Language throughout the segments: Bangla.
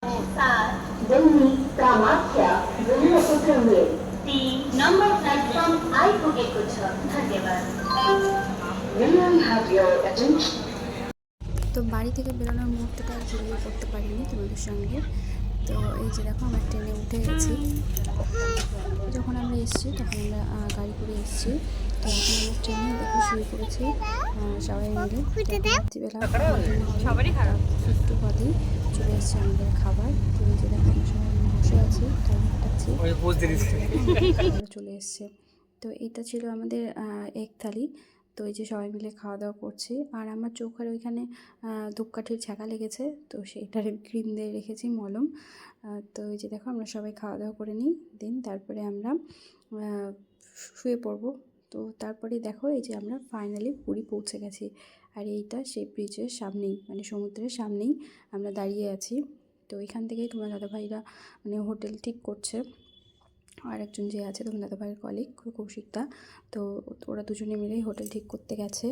7 Delhi Kamakhya Brahmaputra rail 3 number platform आइपुगेको छ। धन्यवाद। May I have your attention? তো বাড়ি থেকে বেরোনোর মুহূর্তটা ভিডিও করতে পারিনি তোমাদের সঙ্গে। তো এই যে দেখো আমরা ট্রেনে উঠে গেছি। যখন আমরা এসেছি তখন আমরা গাড়ি করে এসেছি। তো এখন আমরা ট্রেনে দেখো শুয়ে পড়েছি সবাই মিলে। রাত্রিবেলা একটু বাদেই চলে এসছে আমাদের খাবার। তো এই যে দেখো আমরা সবাই বসে আছি, চলে এসছে। তো এটা ছিল আমাদের এক থালি। তো এই যে সবাই মিলে খাওয়া দাওয়া করছি। আর আমার চোখের ওইখানে ধূপকাঠির ছ্যাঁকা লেগেছে, তো সেইটার ক্রিম দিয়ে রেখেছি মলম। তো এই যে দেখো আমরা সবাই খাওয়া দাওয়া করে নিই, দিন তারপরে আমরা শুয়ে পড়বো। তো তারপরে দেখো এই যে আমরা ফাইনালি পুরী পৌঁছে গেছি। আর এইটা সেই ব্রিজের সামনেই, মানে সমুদ্রের সামনেই আমরা দাঁড়িয়ে আছি। তো এখান থেকেই তোমার দাদাভাইরা মানে হোটেল ঠিক করছে। আর একজন যে আছে তোমার দাদাভাইয়ের কলিগ কৌশিকদা, তো ওরা দুজনে মিলেই হোটেল ঠিক করতে গেছে।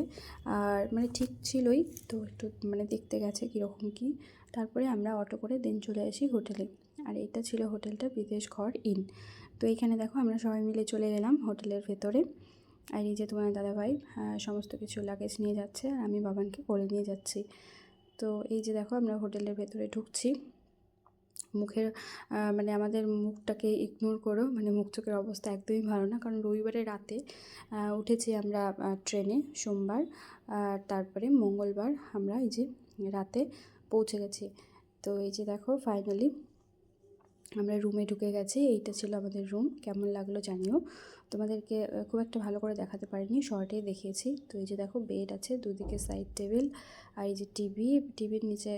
আর মানে ঠিক ছিলই, তো একটু মানে দেখতে গেছে কীরকম কী। তারপরে আমরা অটো করে দিন চলে আসি হোটেলে। আর এটা ছিল হোটেলটা বিদেশ ঘর ইন। তো এইখানে দেখো আমরা সবাই মিলে চলে গেলাম হোটেলের ভেতরে। আর এই যে তোমার দাদাভাই সমস্ত কিছু লাগেজ নিয়ে যাচ্ছে, আর আমি বাবানকে কোলে নিয়ে যাচ্ছি। তো এই যে দেখো আমরা হোটেলের ভেতরে ঢুকছি। মুখের মানে আমাদের মুখটাকে ইগনোর করো, মানে মুখ চোখের অবস্থা একদমই ভালো না, কারণ রবিবারে রাতে উঠেছি আমরা ট্রেনে সোমবার, তারপরে মঙ্গলবার আমরা এই যে রাতে পৌঁছে গেছি। তো এই যে দেখো ফাইনালি আমরা রুমে ঢুকে গেছি। এইটা ছিল আমাদের রুম। কেমন লাগলো জানিও। তোমাদেরকে খুব একটা ভালো করে দেখাতে পারিনি, শর্টেই দেখিয়েছি। তো এই যে দেখো বেড আছে, দুদিকে সাইড টেবিল, আর এই যে টিভির নিচে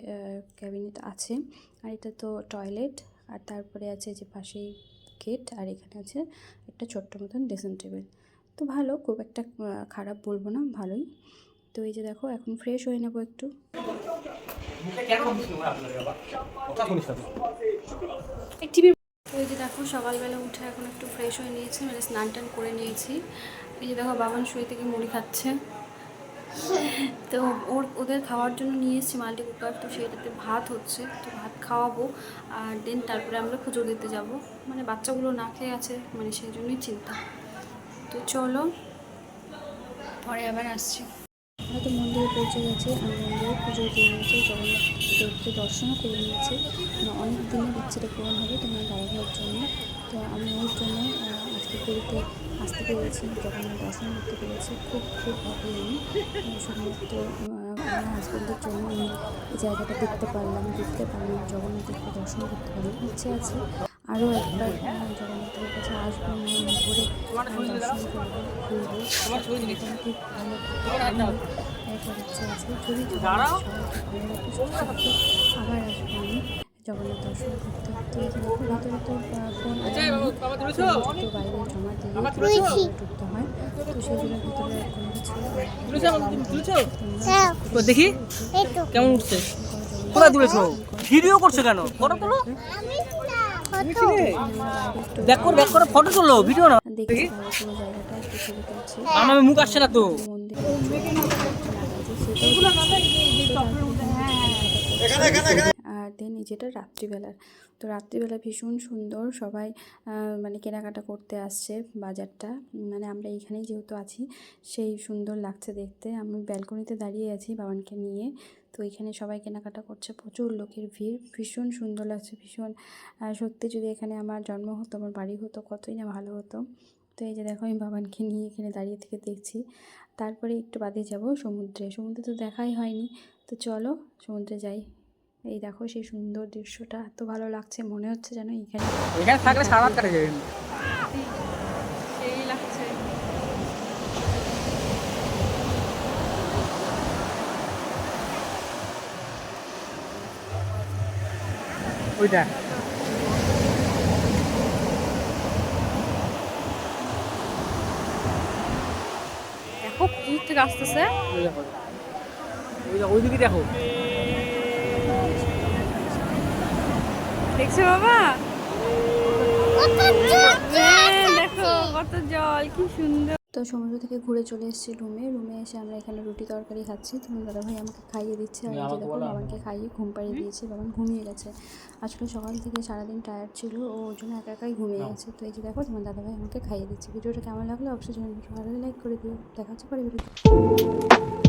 ক্যাবিনেট আছে। আর এটা তো টয়লেট, আর তারপরে আছে যে পাশেই গেট, আর এখানে আছে একটা ছোট্ট মতন ড্রেসিং টেবিল। তো ভালো, খুব একটা খারাপ বলবো না, ভালোই। তো এই যে দেখো এখন ফ্রেশ হয়ে নেবো একটু। ওই যে দেখো সকালবেলা উঠে এখন একটু ফ্রেশ হয়ে নিয়েছি, মানে স্নান টান করে নিয়েছি। এই যে দেখো বাবান শুয়ে থেকে মুড়ি খাচ্ছে। তো ওদের খাওয়ার জন্য নিয়ে এসেছি মাল্টি কুকার, তো সেইটাতে ভাত হচ্ছে, তো ভাত খাওয়াবো। আর দেন তারপরে আমরা পুজো দিতে যাব। মানে বাচ্চাগুলো না খেয়ে আছে, মানে সেই জন্যই চিন্তা। তো চলো পরে আবার আসছি। আমরা তো মন্দিরে পৌঁছে গেছি, আর মন্দিরে পুজো দিয়ে নিয়েছে, জগন্নাথ দেবকে দর্শনও করে নিয়েছে। অনেক দিনের ইচ্ছেটা পূরণ হবে তোমার দাদাভাইয়ের জন্য। তো আমি ওর জন্য আজকে পুরীতে আসতে পেরেছি, জগন্নাথ দর্শন করতে পেরেছি। খুব ভাবি আমি শুধুমাত্র আমার হাজব্যান্ডের জন্য আমি এই জায়গাটা দেখতে পারলাম, জগন্নাথকে দর্শন করতে পারলাম। ইচ্ছে আছে আরও একবার জগন্নাথের কাছে আসবো, ঘুরে দর্শন করবো, ঘুরবো, মোটামুটি ভালো একবার ইচ্ছে আছে। যদি ভালো লাগে আবার আসবো আমি জগন্নাথ দর্শন করতে। তো এই যে দেখো ভেতরে তো ফোন তো বাইরে জমা দিয়ে ঢুকতে হয়, তো সেই জন্য ভেতরে কোনো কিছু দেখি কেমন উঠছে। কোথায় তুলেছো? ভিডিও করছো কেন? ফটো তোলো, ব্যাক করো ফটো তোলো, ভিডিও না। দেখি পুরো জায়গাটা একটু ছবি তুলছি। আমার মুখ আসছে না তো। আর দেন যেটা রাত্রিবেলার, তো রাত্রিবেলা ভীষণ সুন্দর। সবাই মানে কেনাকাটা করতে আসছে বাজারটা, মানে আমরা এইখানেই যেহেতু আছি সেই সুন্দর লাগছে দেখতে। আমি ব্যালকনিতে দাঁড়িয়ে আছি বাবানকে নিয়ে, তো এখানে সবাই কেনাকাটা করছে, প্রচুর লোকের ভিড়, ভীষণ সুন্দর লাগছে, ভীষণ। সত্যি যদি এখানে আমার জন্ম হতো, আমার বাড়ি হতো, কতই না ভালো হতো। তো এই যে দেখো আমি বাবানকে নিয়ে এখানে দাঁড়িয়ে থেকে দেখছি। তারপরে একটু বাদে যাব সমুদ্রে তো দেখাই হয়নি। তো চলো সমুদ্রে যাই। এই দেখো সেই সুন্দর দৃশ্যটা, এত ভালো লাগছে, মনে হচ্ছে যেন এখানে থাকলে সারা রাত কাটে যাবে। সেই লাগছে। ওইটা দেখো দূর থেকে আসতেছে, ওইদিকে দেখো, দেখছো বাবা? দেখো কত জল, কি সুন্দর। তো তো সমুদ্র থেকে ঘুরে চলে এসেছি রুমে এসে আমরা এখানে রুটি তরকারি খাচ্ছি। তোমার দাদাভাই আমাকে খাইয়ে দিচ্ছে, আর এই যে দেখো বাবানকে খাইয়ে ঘুম পাড়িয়ে দিয়েছে। বাবান ঘুমিয়ে গেছে, আসলে সকাল থেকে সারাদিন টায়ার্ড ছিল, ও ওর জন্য একা একাই ঘুমিয়ে গেছে। তো এই যে দেখো তোমার দাদাভাই আমাকে খাইয়ে দিচ্ছে। ভিডিওটা কেমন লাগলো অবশ্যই জানাবে, ভালো লাইক করে দিও। দেখা হচ্ছে পরে ভিডিও।